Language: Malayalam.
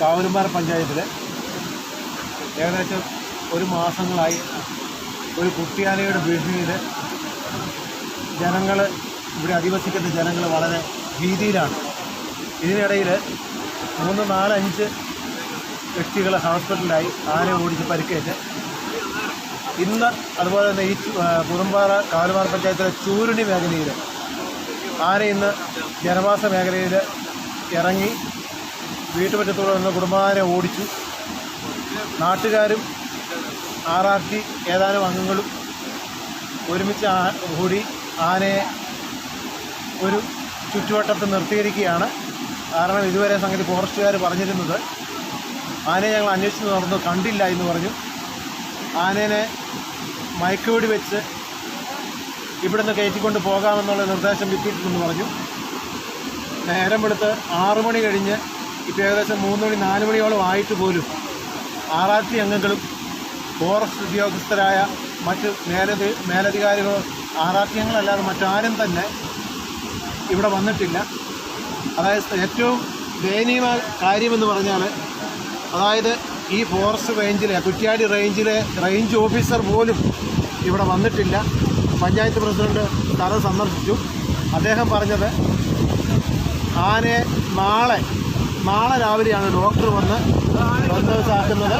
കാവലുംപാറ പഞ്ചായത്തിൽ ഏകദേശം ഒരു മാസങ്ങളായി ഒരു കുട്ടിയാനയുടെ ഭീഷണിയിൽ ജനങ്ങൾ, ഇവിടെ അധിവസിക്കുന്ന ജനങ്ങൾ വളരെ ഭീതിയിലാണ്. ഇതിനിടയിൽ 3, 4, 5 വ്യക്തികൾ ഹോസ്പിറ്റലിലായി, ആന ഓടിച്ച് പരിക്കേറ്റ്. ഇന്ന് അതുപോലെ തന്നെ ഈ കുറുമ്പാറ കാവലുംപാറ പഞ്ചായത്തിലെ ചൂരുണി മേഖലയിൽ ആന ഇന്ന് ജനവാസ മേഖലയിൽ ഇറങ്ങി വീട്ടുമുറ്റത്തൂടെ നിന്ന് കുടുംബാനെ ഓടിച്ചു. നാട്ടുകാരും RRT ഏതാനും അംഗങ്ങളും ഒരുമിച്ച് കൂടി ആനയെ ഒരു ചുറ്റുവട്ടത്ത് നിർത്തിയിരിക്കുകയാണ്. കാരണം ഇതുവരെ സംഗതി ഫോറസ്റ്റുകാർ പറഞ്ഞിരുന്നത് ആനയെ ഞങ്ങൾ അന്വേഷിച്ച് നടന്നു, കണ്ടില്ല എന്ന് പറഞ്ഞു. ആനേനെ മയക്കുവെടി വെച്ച് ഇവിടുന്ന് കയറ്റിക്കൊണ്ട് പോകാമെന്നുള്ള നിർദ്ദേശം കിട്ടിയിട്ടുണ്ടെന്ന് പറഞ്ഞു. നേരം വെളുത്ത് 6 മണി കഴിഞ്ഞ് ഇപ്പോൾ ഏകദേശം 3 മണി 4 മണിയോളം ആയിട്ട് പോലും RRT അംഗങ്ങളും ഫോറസ്റ്റ് ഉദ്യോഗസ്ഥരായ മറ്റ് മേലധികാരികളോ RRT അംഗങ്ങളല്ലാതെ മറ്റാരും തന്നെ ഇവിടെ വന്നിട്ടില്ല. അതായത് ഏറ്റവും ദയനീയമായ കാര്യമെന്ന് പറഞ്ഞാൽ, അതായത് ഈ ഫോറസ്റ്റ് റേഞ്ചിലെ കുറ്റ്യാടി റേഞ്ചിലെ റേഞ്ച് ഓഫീസർ പോലും ഇവിടെ വന്നിട്ടില്ല. പഞ്ചായത്ത് പ്രസിഡന്റ് സ്ഥലം സന്ദർശിച്ചു. അദ്ദേഹം പറഞ്ഞത് ആനയെ നാളെ രാവിലെയാണ് ഡോക്ടർ വന്ന് ആക്കുന്നത്.